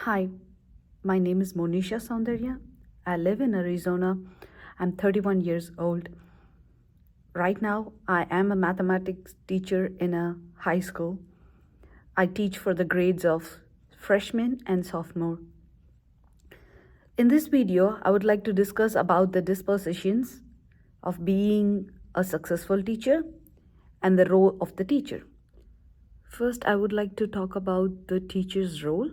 Hi, my name is Monisha Soundarya. I live in Arizona. I'm 31 years old. Right now, I am a mathematics teacher in a high school. I teach for the grades of freshman and sophomore. In this video, I would like to discuss about the dispositions of being a successful teacher and the role of the teacher. First, I would like to talk about the teacher's role.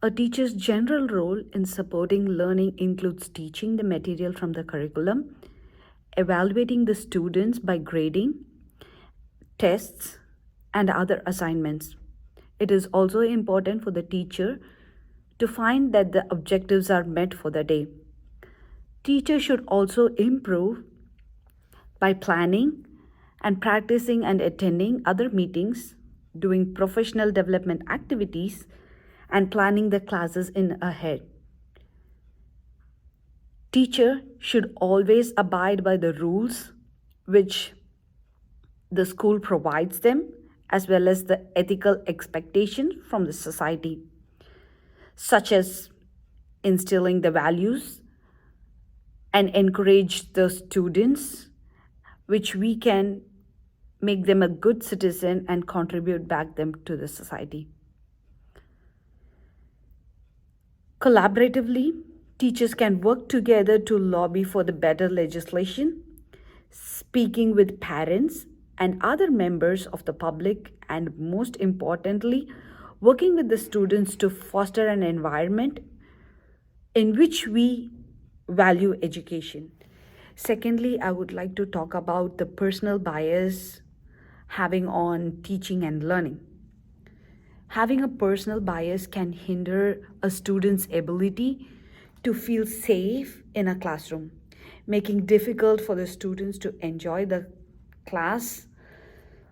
A teacher's general role in supporting learning includes teaching the material from the curriculum, evaluating the students by grading, tests, and other assignments. It is also important for the teacher to find that the objectives are met for the day. Teachers should also improve by planning and practicing and attending other meetings, doing professional development activities, and planning the classes in ahead. Teacher should always abide by the rules which the school provides them, as well as the ethical expectations from the society, such as instilling the values and encourage the students, which we can make them a good citizen and contribute back them to the society. Collaboratively, teachers can work together to lobby for the better legislation, speaking with parents and other members of the public, and most importantly, working with the students to foster an environment in which we value education. Secondly, I would like to talk about the personal bias having on teaching and learning. Having a personal bias can hinder a student's ability to feel safe in a classroom, making difficult for the students to enjoy the class,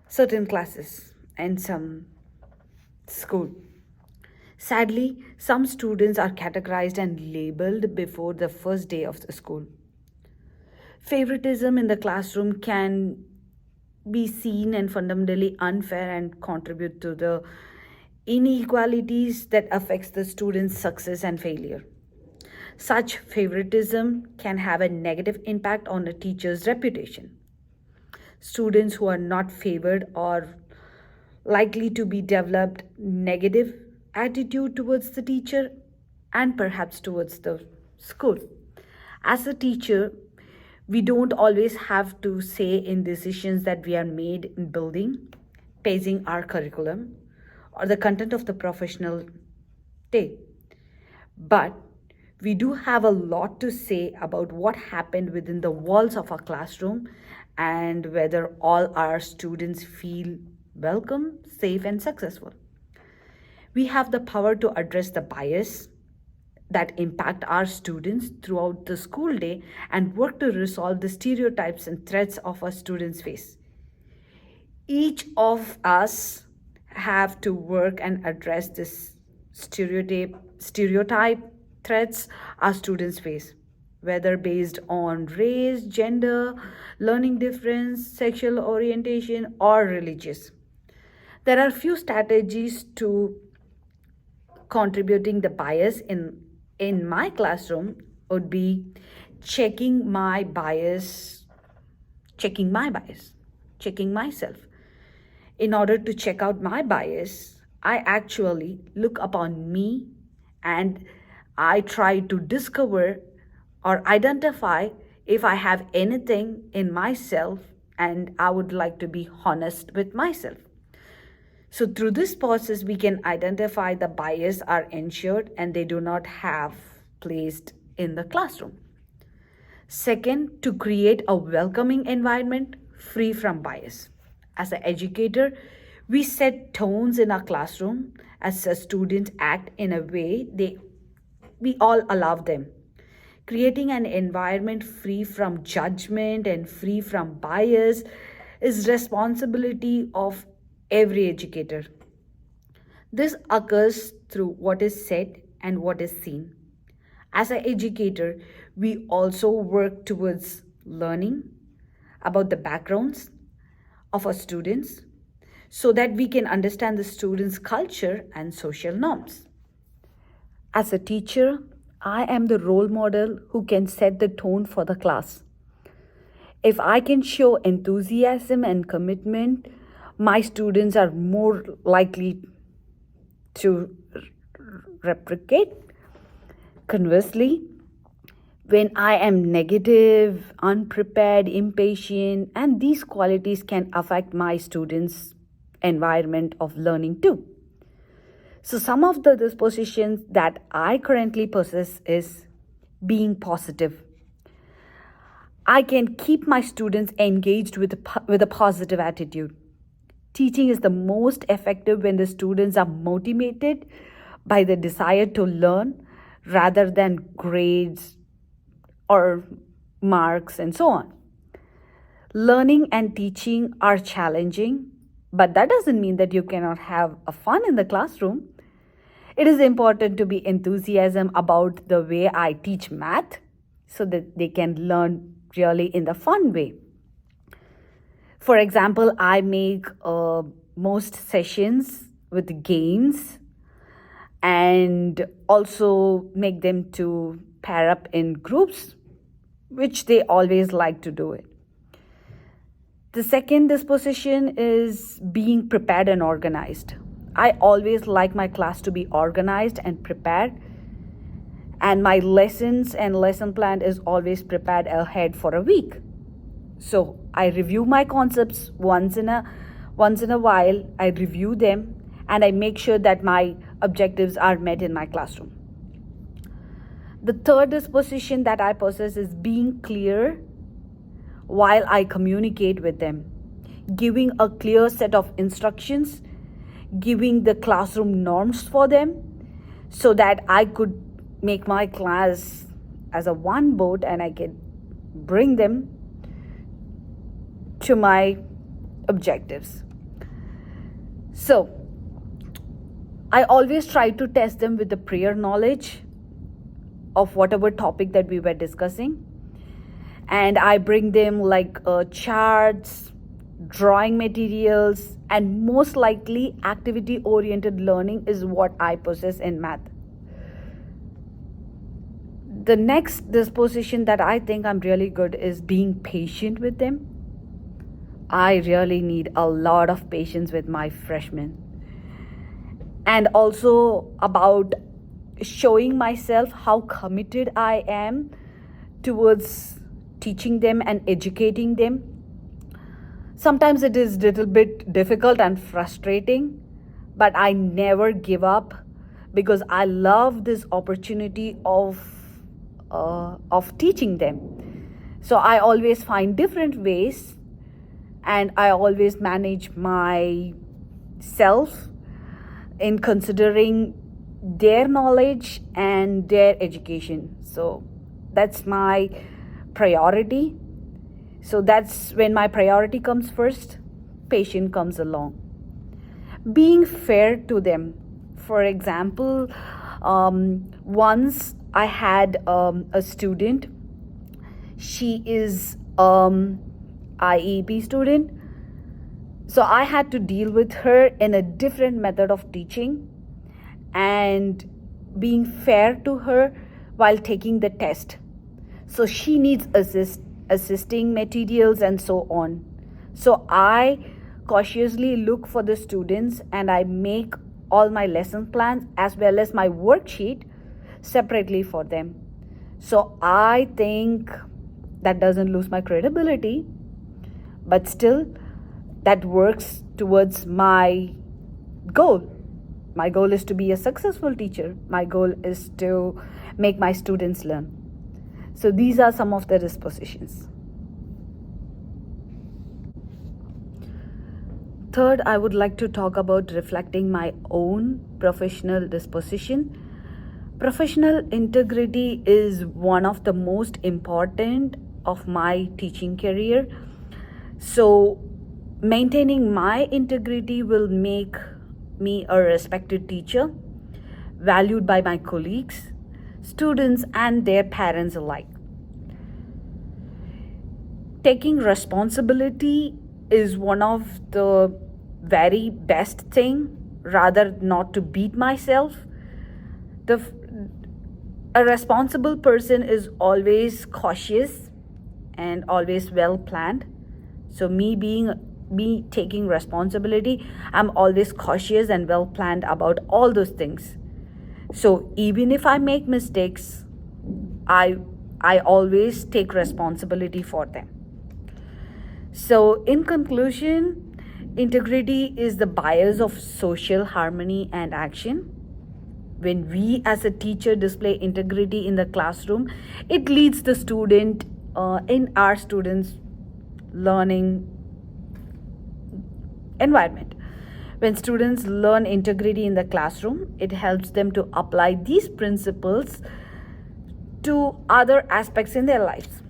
certain classes, and some school. Sadly, some students are categorized and labeled before the first day of the school. Favoritism in the classroom can be seen and fundamentally unfair and contribute to the inequalities that affects the student's success and failure. Such favoritism can have a negative impact on a teacher's reputation. Students who are not favored are likely to be developed negative attitude towards the teacher and perhaps towards the school. As a teacher, we don't always have to say in decisions that we are made in building, pacing our curriculum, or the content of the professional day. But we do have a lot to say about what happened within the walls of our classroom and whether all our students feel welcome, safe, and successful. We have the power to address the bias that impact our students throughout the school day and work to resolve the stereotypes and threats of our students face. Each of us have to work and address this stereotype threats our students face, whether based on race, gender, learning difference, sexual orientation, or religious. There are few strategies to contributing the bias in my classroom would be checking my bias, checking my bias, checking myself. In order to check out my bias, I actually look upon me and I try to discover or identify if I have anything in myself, and I would like to be honest with myself. So through this process, we can identify the bias are ensured and they do not have placed in the classroom. Second, to create a welcoming environment free from bias. As an educator, we set tones in our classroom as a student act in a way we all allow them. Creating an environment free from judgment and free from bias is responsibility of every educator. This occurs through what is said and what is seen. As an educator, we also work towards learning about the backgrounds of our students so that we can understand the students' culture and social norms. As a teacher, I am the role model who can set the tone for the class. If I can show enthusiasm and commitment, my students are more likely to replicate. Conversely, when I am negative, unprepared, impatient, and these qualities can affect my students' environment of learning too. So, some of the dispositions that I currently possess is being positive. I can keep my students engaged with a positive attitude. Teaching is the most effective when the students are motivated by the desire to learn rather than grades or marks and so on. Learning and teaching are challenging, but that doesn't mean that you cannot have a fun in the classroom. It is important to be enthusiasm about the way I teach math so that they can learn really in the fun way. For example, I make most sessions with games and also make them to pair up in groups, which they always like to do it. The second disposition is being prepared and organized. I always like my class to be organized and prepared, and my lessons and lesson plan is always prepared ahead for a week. So I review my concepts once in a while. I review them and I make sure that my objectives are met in my classroom. The third disposition that I possess is being clear while I communicate with them, giving a clear set of instructions, giving the classroom norms for them so that I could make my class as a one boat and I can bring them to my objectives. So, I always try to test them with the prior knowledge of whatever topic that we were discussing. And I bring them like charts, drawing materials, and most likely activity oriented learning is what I possess in math. The next disposition that I think I'm really good is being patient with them. I really need a lot of patience with my freshmen. And also about showing myself how committed I am towards teaching them and educating them. Sometimes it is a little bit difficult and frustrating, but I never give up because I love this opportunity of teaching them. So I always find different ways and I always manage myself in considering their knowledge and their education. So that's my priority. So that's when my priority comes first, patience comes along. Being fair to them. For example, once I had a student, she is IEP student. So I had to deal with her in a different method of teaching and being fair to her while taking the test. So she needs assisting materials and so on. So I cautiously look for the students and I make all my lesson plans as well as my worksheet separately for them. So I think that doesn't lose my credibility, but still that works towards my goal. My goal is to be a successful teacher. My goal is to make my students learn. So these are some of the dispositions. Third, I would like to talk about reflecting my own professional disposition. Professional integrity is one of the most important of my teaching career. So maintaining my integrity will make me a respected teacher, valued by my colleagues, students, and their parents alike. Taking responsibility is one of the very best thing, rather not to beat myself. A responsible person is always cautious and always well planned. So me taking responsibility, I'm always cautious and well planned about all those things. So even if I make mistakes, I I always take responsibility for them. So in conclusion, integrity is the bias of social harmony and action. When we as a teacher display integrity in the classroom, it leads the student in our students learning environment. When students learn integrity in the classroom, it helps them to apply these principles to other aspects in their lives.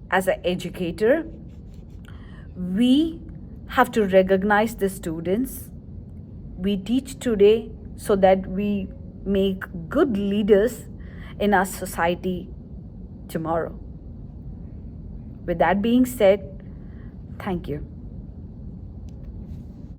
As an educator, we have to recognize the students we teach today so that we make good leaders in our society tomorrow. With that being said, thank you.